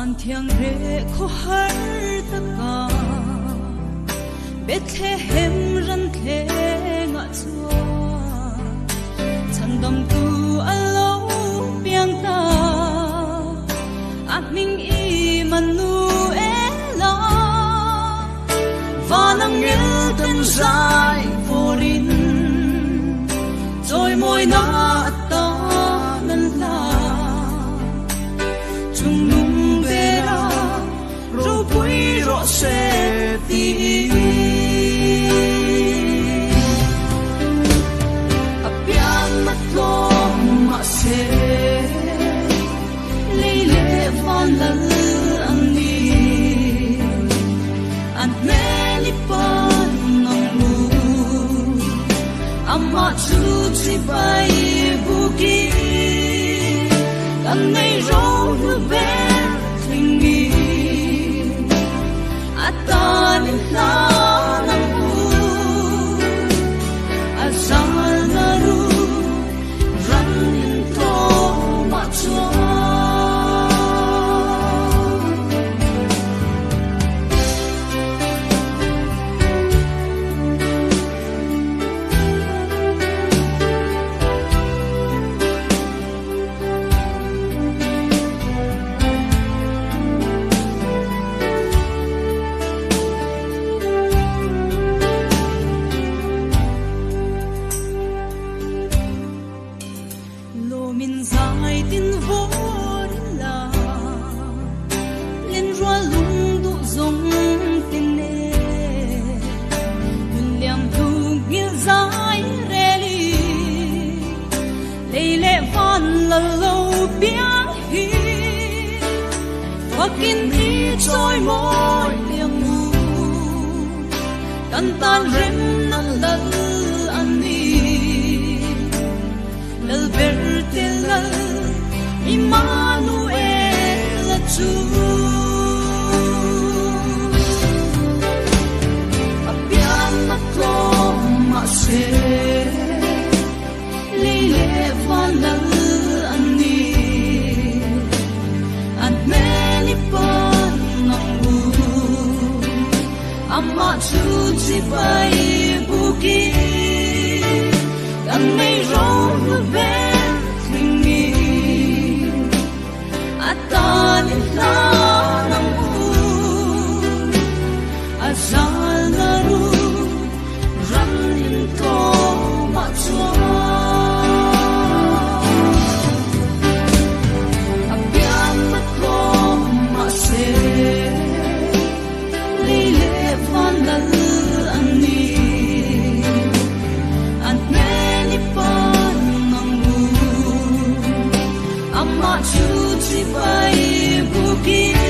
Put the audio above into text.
san thiang re kho har taka Bethlehem ran the nga chua chandam tu alo piang ta aming Emmanuela vanang ngel tan zai vorin joy moi na ta nan la chung nung vera ro pui ro se ti apian matlom ma se leile van lal ani an meli pan nang lu amma chu chi bai buki kan nei rong lu ben klingi atan la nang u azal na ru ran to ma chua min zai tin vor la len rua lung du zong tin ne yun liam tu gil zai reli leile van la lo biang hi wakin ni choi moi liang mu kan tan rem nan lal ani lal ver Emmanuela tu apian matlom ma se leile van lal ani an meli pan nang u amma chu chi bai buki kan nei rong lu ben atan la nang u azal na ru ran to ma chua apian matlom ma se leile van lal ani an meli pan nang u amma chu chi bai buki